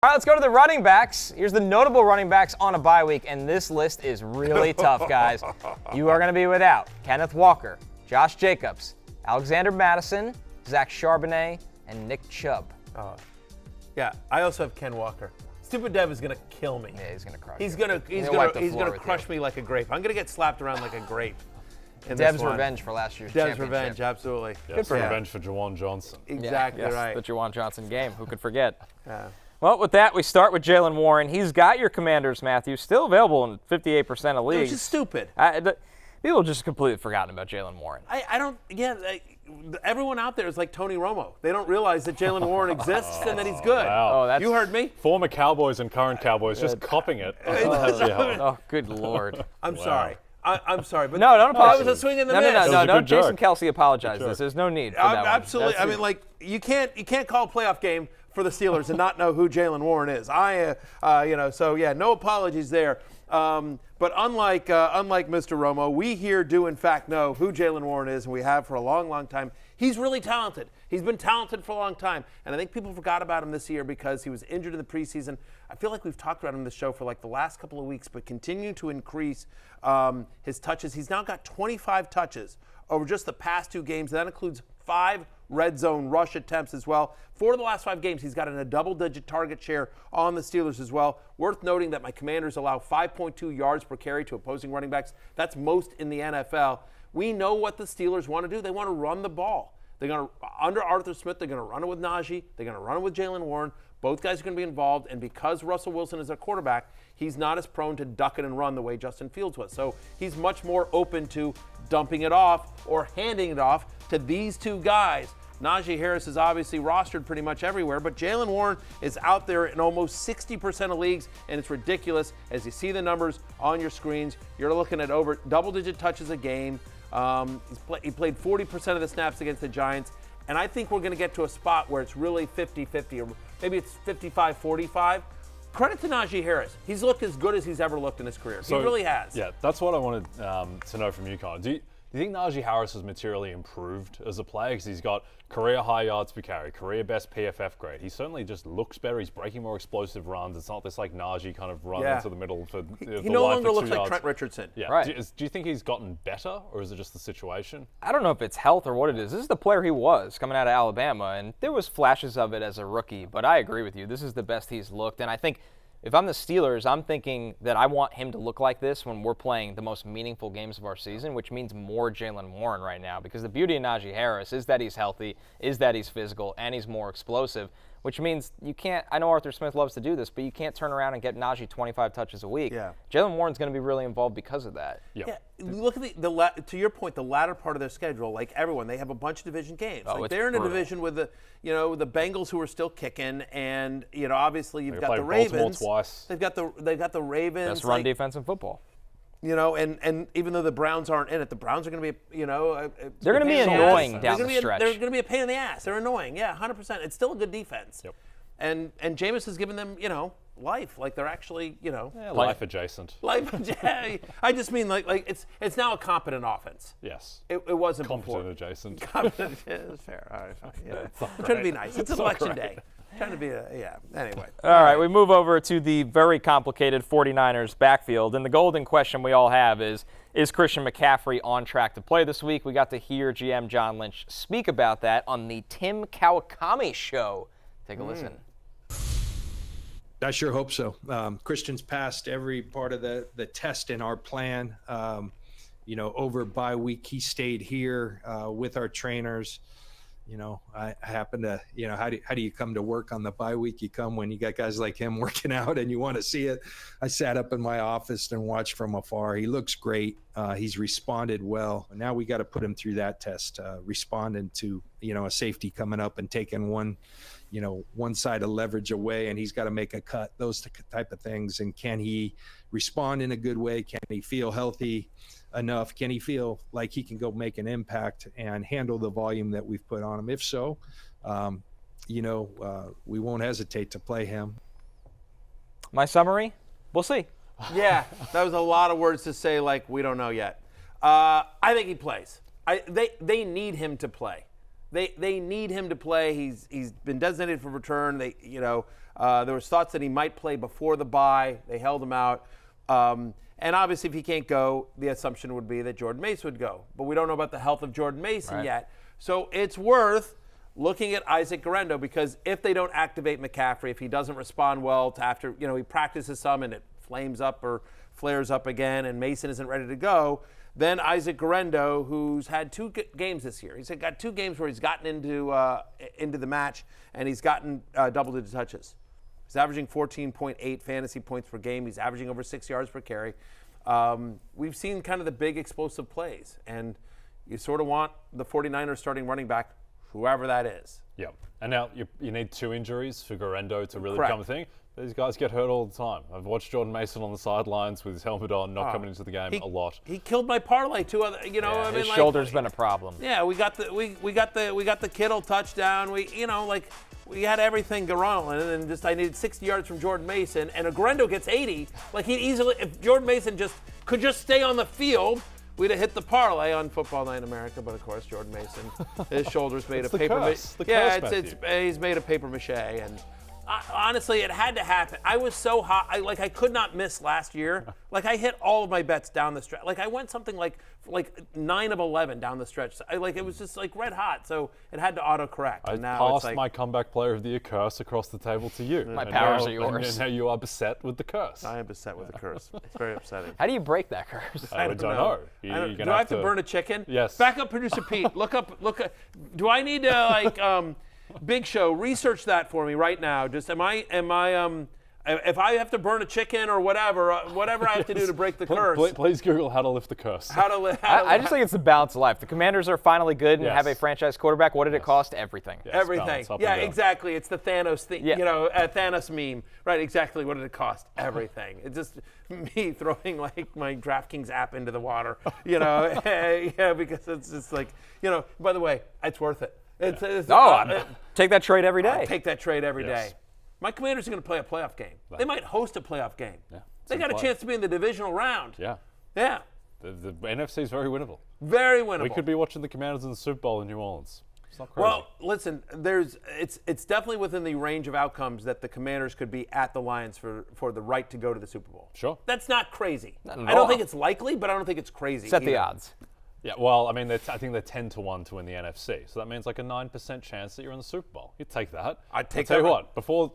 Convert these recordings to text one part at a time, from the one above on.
All right, let's go to the running backs. Here's the notable running backs on a bye week, and this list is really tough, guys. You are going to be without Kenneth Walker, Josh Jacobs, Alexander Madison, Zach Charbonnet, and Nick Chubb. Yeah, I also have Ken Walker. Stupid Dev is going to kill me. Yeah, he's going to crush He's you. going to crush me like a grape. I'm going to get slapped around like a grape. Dev's revenge for last year's championship. Dev's revenge, absolutely. Yeah, good for revenge for Juwan Johnson. Exactly right. The Juwan Johnson game. Who could forget? Yeah. Well, with that, we start with Jaylen Warren. He's got your Commanders, Matthew, still available in 58% of leagues. Which is stupid. People just completely forgotten about Jaylen Warren. Everyone out there is like Tony Romo. They don't realize that Jaylen Warren exists and that he's good. Wow. You heard me? Former Cowboys and current Cowboys just copying it. Oh, good Lord. I'm sorry. I'm sorry, but no, don't apologize. That was a swing in the miss. No, Don't joke. Jason Kelsey apologize. There's no need for that absolutely. one. I mean, like you can't call a playoff game for the Steelers and not know who Jaylen Warren is. No apologies there. But unlike Mr. Romo, we here do in fact know who Jaylen Warren is, and we have for a long, long time. He's really talented. He's been talented for a long time, and I think people forgot about him this year because he was injured in the preseason. I feel like we've talked about him in the show for like the last couple of weeks, but continue to increase his touches. He's now got 25 touches over just the past 2 games. That includes 5 red zone rush attempts as well. 4 of the last 5 games, he's gotten a double-digit target share on the Steelers as well. Worth noting that my Commanders allow 5.2 yards per carry to opposing running backs. That's most in the NFL. We know what the Steelers want to do. They want to run the ball. They're going to, under Arthur Smith, they're going to run it with Najee. They're going to run it with Jaylen Warren. Both guys are going to be involved, and because Russell Wilson is their quarterback, he's not as prone to duck it and run the way Justin Fields was. So he's much more open to dumping it off or handing it off to these 2 guys. Najee Harris is obviously rostered pretty much everywhere, but Jaylen Warren is out there in almost 60% of leagues, and it's ridiculous. As you see the numbers on your screens, you're looking at over double-digit touches a game. He played 40% of the snaps against the Giants, and I think we're going to get to a spot where it's really 50-50, or maybe it's 55-45. Credit to Najee Harris. He's looked as good as he's ever looked in his career. He really has. Yeah, that's what I wanted to know from you, Connor. Do you think Najee Harris has materially improved as a player? Because he's got career high yards per carry, career best PFF grade. He certainly just looks better. He's breaking more explosive runs. It's not this like Najee kind of run into the middle for the He no longer looks yards. like Trent Richardson. Yeah. Right. Do you think he's gotten better, or is it just the situation? I don't know if it's health or what it is. This is the player he was coming out of Alabama, and there was flashes of it as a rookie, but I agree with you. This is the best he's looked, and I think if I'm the Steelers, I'm thinking that I want him to look like this when we're playing the most meaningful games of our season, which means more Jaylen Warren right now, because the beauty of Najee Harris is that he's healthy, is that he's physical, and he's more explosive, which means you can't – I know Arthur Smith loves to do this, but you can't turn around and get Najee 25 touches a week. Yeah. Jaylen Warren's going to be really involved because of that. Yeah. Look at to your point, the latter part of their schedule, like everyone, they have a bunch of division games. Oh, like it's they're in a brutal. division with the Bengals who are still kicking, and obviously you've got the Baltimore Ravens. twice. They've got the Ravens. Best run defense in football. And even though the Browns aren't in it, the Browns are going to be, They're going to be annoying down the stretch. They're going to be a pain in the ass. They're annoying. Yeah, 100%. It's still a good defense. Yep. And Jameis has given them, life. Like they're actually, Life adjacent. life. I just mean like it's now a competent offense. Yes. It wasn't Competent before. adjacent. Competent. It's fair. All right, fine. I'm trying to be nice. It's election day. Trying to be anyway. All right, we move over to the very complicated 49ers backfield. And the golden question we all have is Christian McCaffrey on track to play this week? We got to hear GM John Lynch speak about that on the Tim Kawakami show. Take a listen. I sure hope so. Christian's passed every part of the test in our plan. Over bye week, he stayed here with our trainers. I happen to, how do you come to work on the bye week? You come when you got guys like him working out and you want to see it. I sat up in my office and watched from afar. He looks great. He's responded well. Now we got to put him through that test, responding to, a safety coming up and taking one side of leverage away, and he's got to make a cut, those type of things. And can he respond in a good way? Can he feel healthy enough? Can he feel like he can go make an impact and handle the volume that we've put on him? If so, we won't hesitate to play him. My summary? We'll see. Yeah, that was a lot of words to say, like, we don't know yet. I think he plays. They need him to play. They need him to play. He's been designated for return. There was thoughts that he might play before the bye. They held him out. And obviously, if he can't go, the assumption would be that Jordan Mason would go. But we don't know about the health of Jordan Mason yet. So it's worth looking at Isaac Guerendo, because if they don't activate McCaffrey, if he doesn't respond well to after, he practices some and it flames up or flares up again and Mason isn't ready to go, then Isaac Guerendo, who's had 2 games this year, he's got 2 games where he's gotten into the match and he's gotten double-digit touches. He's averaging 14.8 fantasy points per game. He's averaging over 6 yards per carry. We've seen kind of the big explosive plays, and you sort of want the 49ers starting running back, whoever that is. Yeah. And now you need 2 injuries for Guerendo to really Correct. become a thing. These guys get hurt all the time. I've watched Jordan Mason on the sidelines with his helmet on, not coming into the game a lot. He killed my parlay 2 other. His shoulder's been a problem. Yeah, we got the Kittle touchdown. We had everything going, and just I needed 60 yards from Jordan Mason, and Guerendo gets 80. Like, he'd easily, if Jordan Mason could just stay on the field, we'd have hit the parlay on Football Night in America. But of course, Jordan Mason, his shoulder's made of paper mache. Yeah, he's made of paper mache, and honestly, it had to happen. I was so hot. I could not miss last year. Like, I hit all of my bets down the stretch. Like, I went something like 9 of 11 down the stretch. It was just like red hot. So it had to autocorrect. I And now passed it's my comeback player of the year curse across the table to you. My powers are yours. And now you are beset with the curse. I am beset with the curse. It's very upsetting. How do you break that curse? I don't know. Do I have to burn a chicken? Yes. Backup producer Pete, look up. Do I need to Big Show, research that for me right now. Just if I have to burn a chicken or whatever I have to do to break the curse. Please Google how to lift the curse. I just think it's the balance of life. The Commanders are finally good and have a franchise quarterback. What did it cost? Everything. Yes, Everything. Yeah, exactly. It's the Thanos thing. Yeah. Thanos meme. Right, exactly. What did it cost? Everything. It's just me throwing my DraftKings app into the water. Because it's just by the way, it's worth it. Take that trade every day. Take that trade every day. My Commanders are going to play a playoff game. They might host a playoff game. Yeah, they got a chance to be in the divisional round. Yeah. Yeah. The NFC is very winnable. Very winnable. We could be watching the Commanders in the Super Bowl in New Orleans. It's not crazy. Well, listen, it's definitely within the range of outcomes that the Commanders could be at the Lions for the right to go to the Super Bowl. Sure. That's not crazy. Not at I don't all. think it's likely, but I don't think it's crazy. Set the either. odds. Yeah, well, I mean, I think they're 10-1 to win the NFC, so that means like a 9% chance that you're in the Super Bowl. You'd take that. I'd take I'll tell that. you what, before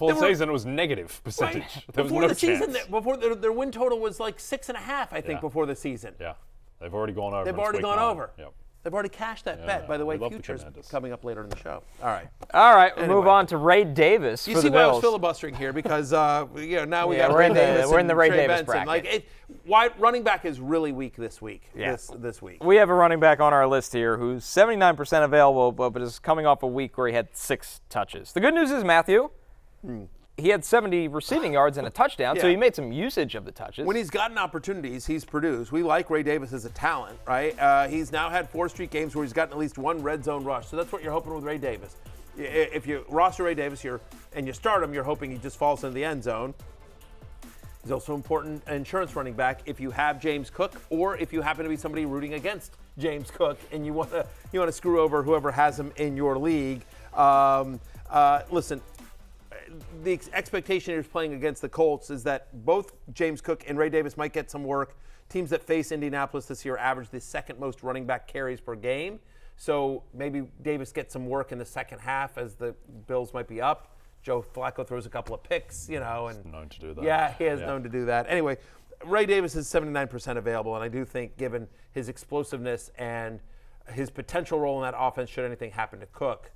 the season, it was negative percentage. Right. There was Before no the season, chance. before their win total was like 6.5, I think, before the season. Yeah, they've already gone over. They've It's already week gone 9. over. Yep. They've already cashed that bet. By the way, we love the futures Commanders. coming up later in the show. All right. All right, we'll Anyway. move on to Ray Davis You for see the why I Bills. was filibustering here because now we Yeah, got we're Ray in the- Davis. we're in the and Ray Trey Davis Benson. bracket. Why running back is really weak this week. Yeah. This week. We have a running back on our list here who's 79% available, but is coming off a week where he had 6 touches. The good news is, Matthew, he had 70 receiving yards and a touchdown, so Yeah. he made some usage of the touches. When he's gotten opportunities, he's produced. We like Ray Davis as a talent, right? He's now had 4 straight games where he's gotten at least 1 red zone rush. So that's what you're hoping with Ray Davis. If you roster Ray Davis and you start him, you're hoping he just falls into the end zone. He's also important insurance running back if you have James Cook or if you happen to be somebody rooting against James Cook and you want to screw over whoever has him in your league. Listen, the expectation he's playing against the Colts is that both James Cook and Ray Davis might get some work. Teams that face Indianapolis this year average the 2nd most running back carries per game. So maybe Davis gets some work in the second half as the Bills might be up. Joe Flacco throws a couple of picks, and known to do that. Yeah, he is known to do that. Anyway, Ray Davis is 79% available, and I do think given his explosiveness and his potential role in that offense, should anything happen to Cook,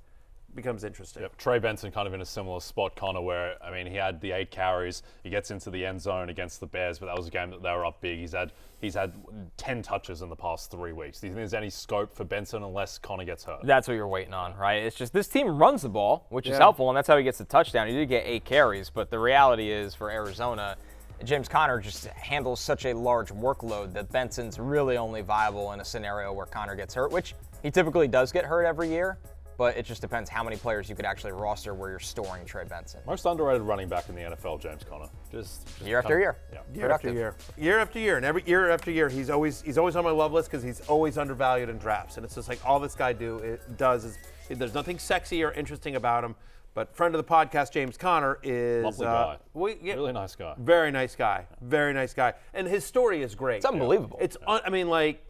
becomes interesting. Yep. Trey Benson kind of in a similar spot, Connor, where, I mean, he had the 8 carries. He gets into the end zone against the Bears, but that was a game that they were up big. He's had 10 touches in the past 3 weeks. Do you think there's any scope for Benson unless Connor gets hurt? That's what you're waiting on, right? It's just this team runs the ball, which is helpful, and that's how he gets the touchdown. He did get 8 carries, but the reality is for Arizona, James Conner just handles such a large workload that Benson's really only viable in a scenario where Conner gets hurt, which he typically does get hurt every year. But it just depends how many players you could actually roster where you're storing Trey Benson. Most underrated running back in the NFL, James Conner. Just Year after year. Yeah. Year after year, and every year after year, he's always on my love list because he's always undervalued in drafts. And it's just like all this guy does is there's nothing sexy or interesting about him, But friend of the podcast, James Conner, is Lovely guy. Really nice guy. Very nice guy. Very nice guy. And his story is great. It's unbelievable. It's I mean, like,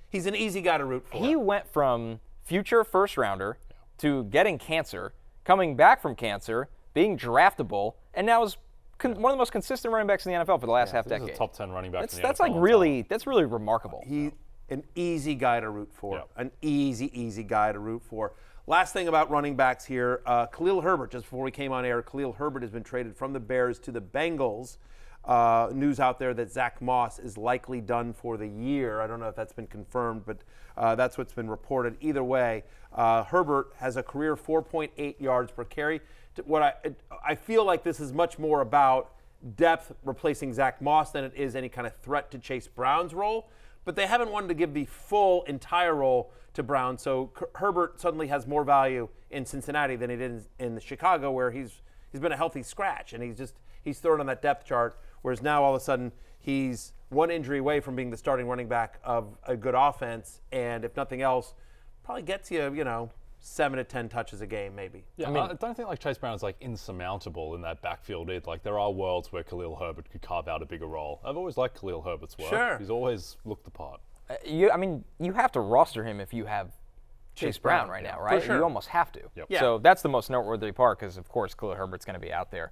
he's an easy guy to root for. He went from future first rounder to getting cancer, coming back from cancer, being draftable, and now is one of the most consistent running backs in the NFL for the last half decade. He's a top 10 running back in the That's NFL. like really, that's really remarkable. He's an easy guy to root for. Yeah. An easy guy to root for. Last thing about running backs here, Khalil Herbert, just before we came on air, Khalil Herbert has been traded from the Bears to the Bengals. News out there that Zach Moss is likely done for the year. I don't know if that's been confirmed, but that's what's been reported. Either way, Herbert has a career 4.8 yards per carry. I feel like this is much more about depth replacing Zach Moss than it is any kind of threat to Chase Brown's role. But they haven't wanted to give the full entire role to Brown, so Herbert suddenly has more value in Cincinnati than he did in Chicago, where he's been a healthy scratch, and he's third on that depth chart, whereas now all of a sudden he's one injury away from being the starting running back of a good offense, and if nothing else, probably gets you, 7 to 10 touches a game, maybe. Yeah, I don't think like Chase Brown's like insurmountable in that backfield. Like there are worlds where Khalil Herbert could carve out a bigger role. I've always liked Khalil Herbert's work. Sure. He's always looked the part. You have to roster him if you have Chase Brown right now, right? For sure. You almost have to. Yep. Yeah. So that's the most noteworthy part because, of course, Khalil Herbert's going to be out there.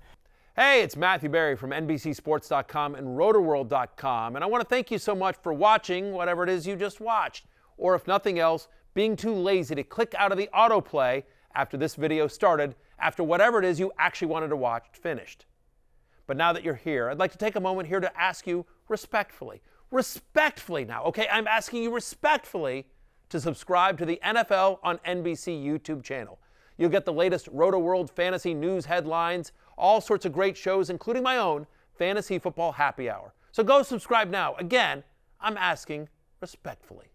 Hey, it's Matthew Berry from NBCSports.com and RotoWorld.com, and I want to thank you so much for watching whatever it is you just watched, or if nothing else, being too lazy to click out of the autoplay after this video started, after whatever it is you actually wanted to watch finished. But now that you're here, I'd like to take a moment here to ask you respectfully now, okay? I'm asking you respectfully to subscribe to the NFL on NBC YouTube channel. You'll get the latest RotoWorld fantasy news headlines, all sorts of great shows, including my own Fantasy Football Happy Hour. So go subscribe now. Again, I'm asking respectfully.